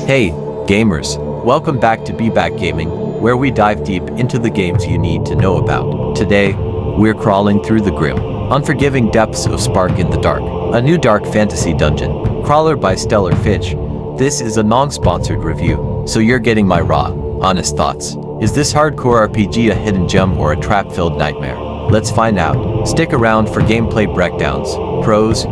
Hey, gamers! Welcome back to BeBackGaming, where we dive deep into the games you need to know about. Today, we're crawling through the grim, unforgiving depths of Spark in the Dark, a new dark fantasy dungeon crawler by Stellar Fish. This is a non-sponsored review, so you're getting my raw, honest thoughts. Is this hardcore RPG a hidden gem or a trap-filled nightmare? Let's find out. Stick around for gameplay breakdowns, pros,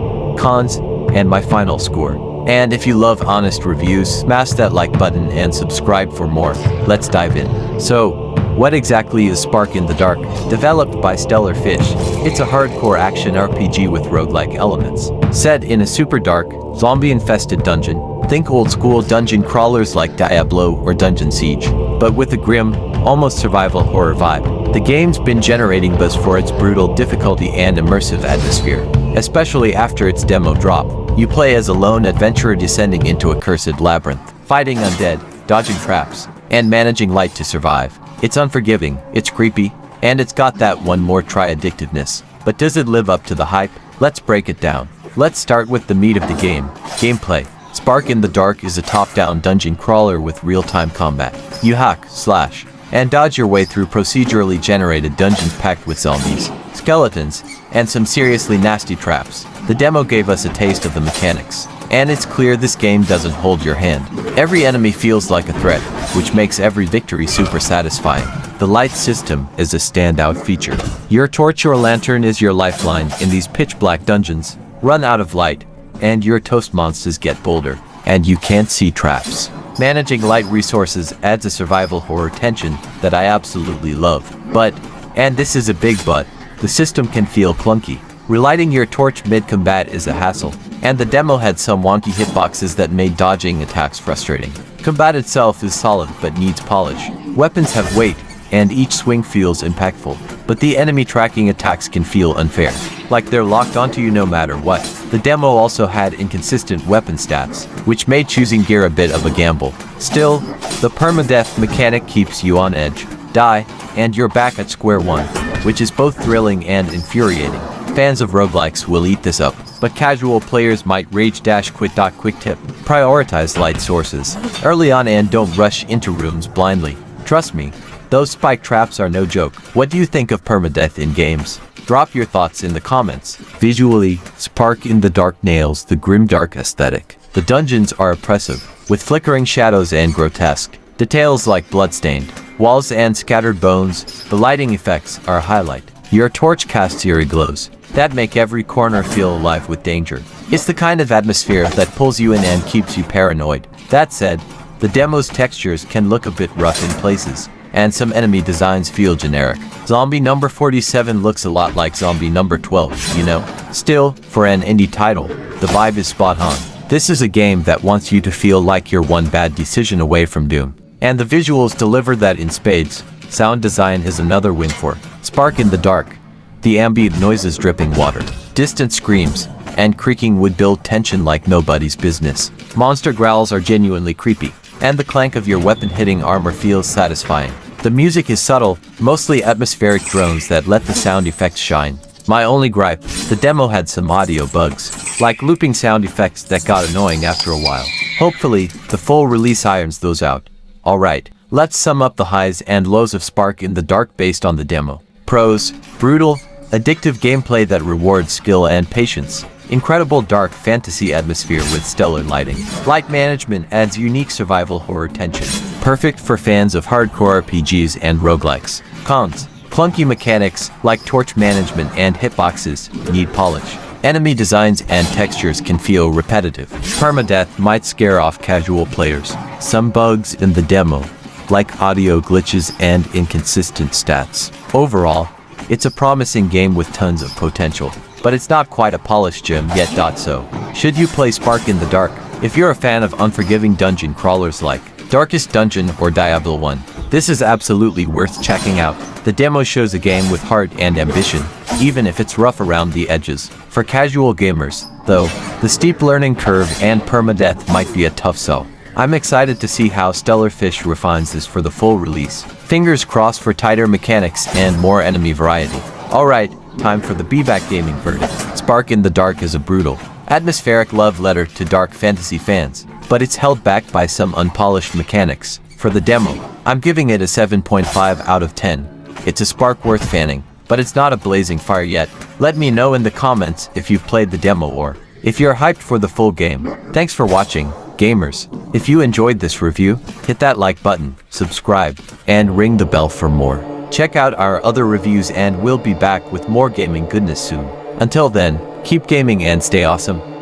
cons, and my final score. And if you love honest reviews, smash that like button and subscribe for more. Let's dive in. So, what exactly is Spark in the Dark? Developed by Stellar Fish, it's a hardcore action RPG with roguelike elements. Set in a super dark, zombie-infested dungeon, think old-school dungeon crawlers like Diablo or Dungeon Siege, but with a grim, almost survival horror vibe. The game's been generating buzz for its brutal difficulty and immersive atmosphere, especially after its demo drop. You play as a lone adventurer descending into a cursed labyrinth, fighting undead, dodging traps, and managing light to survive. It's unforgiving, it's creepy, and it's got that one more try addictiveness. But does it live up to the hype? Let's break it down. Let's start with the meat of the game, gameplay. Spark in the Dark is a top-down dungeon crawler with real-time combat. You hack, slash, and dodge your way through procedurally generated dungeons packed with zombies, skeletons, and some seriously nasty traps. The demo gave us a taste of the mechanics, and it's clear this game doesn't hold your hand. Every enemy feels like a threat, which makes every victory super satisfying. The light system is a standout feature. Your torch or lantern is your lifeline in these pitch-black dungeons. Run out of light, and your toast monsters get bolder, and you can't see traps. Managing light resources adds a survival horror tension that I absolutely love. But, and this is a big but, the system can feel clunky. Relighting your torch mid-combat is a hassle, and the demo had some wonky hitboxes that made dodging attacks frustrating. Combat itself is solid but needs polish. Weapons have weight, and each swing feels impactful, but the enemy tracking attacks can feel unfair, like they're locked onto you no matter what. The demo also had inconsistent weapon stats, which made choosing gear a bit of a gamble. Still, the permadeath mechanic keeps you on edge. Die, and you're back at square one, which is both thrilling and infuriating. Fans of roguelikes will eat this up, but casual players might rage-quit. Quick tip: prioritize light sources early on and don't rush into rooms blindly. Trust me, those spike traps are no joke. What do you think of permadeath in games? Drop your thoughts in the comments. Visually, Spark in the Dark nails the grimdark aesthetic. The dungeons are oppressive, with flickering shadows and grotesque details like bloodstained walls and scattered bones. The lighting effects are a highlight. Your torch casts eerie glows that make every corner feel alive with danger. It's the kind of atmosphere that pulls you in and keeps you paranoid. That said, the demo's textures can look a bit rough in places, and some enemy designs feel generic. Zombie number 47 looks a lot like zombie number 12, you know? Still, for an indie title, the vibe is spot on. This is a game that wants you to feel like you're one bad decision away from doom. And the visuals deliver that in spades. Sound design is another win for Spark in the Dark. The ambient noises, dripping water, distant screams, and creaking would build tension like nobody's business. Monster growls are genuinely creepy, and the clank of your weapon hitting armor feels satisfying. The music is subtle, mostly atmospheric drones that let the sound effects shine. My only gripe, the demo had some audio bugs, like looping sound effects that got annoying after a while. Hopefully, the full release irons those out. Alright, let's sum up the highs and lows of Spark in the Dark based on the demo. Pros: brutal, addictive gameplay that rewards skill and patience. Incredible dark fantasy atmosphere with stellar lighting. Light management adds unique survival horror tension. Perfect for fans of hardcore RPGs and roguelikes. Cons: clunky mechanics like torch management and hitboxes need polish. Enemy designs and textures can feel repetitive. Permadeath might scare off casual players. Some bugs in the demo, like audio glitches and inconsistent stats. Overall, it's a promising game with tons of potential, but it's not quite a polished gem yet. So, should you play Spark in the Dark? If you're a fan of unforgiving dungeon crawlers like Darkest Dungeon or Diablo 1, this is absolutely worth checking out. The demo shows a game with heart and ambition, even if it's rough around the edges. For casual gamers, though, the steep learning curve and permadeath might be a tough sell. I'm excited to see how Stellar Fish refines this for the full release. Fingers crossed for tighter mechanics and more enemy variety. Alright, time for the BeBackGaming verdict. Spark in the Dark is a brutal, atmospheric love letter to dark fantasy fans. but it's held back by some unpolished mechanics. For the demo, I'm giving it a 7.5 out of 10. It's a spark worth fanning, but it's not a blazing fire yet. Let me know in the comments if you've played the demo or if you're hyped for the full game. Thanks for watching, gamers. If you enjoyed this review, hit that like button, subscribe, and ring the bell for more. Check out our other reviews and we'll be back with more gaming goodness soon. Until then, keep gaming and stay awesome.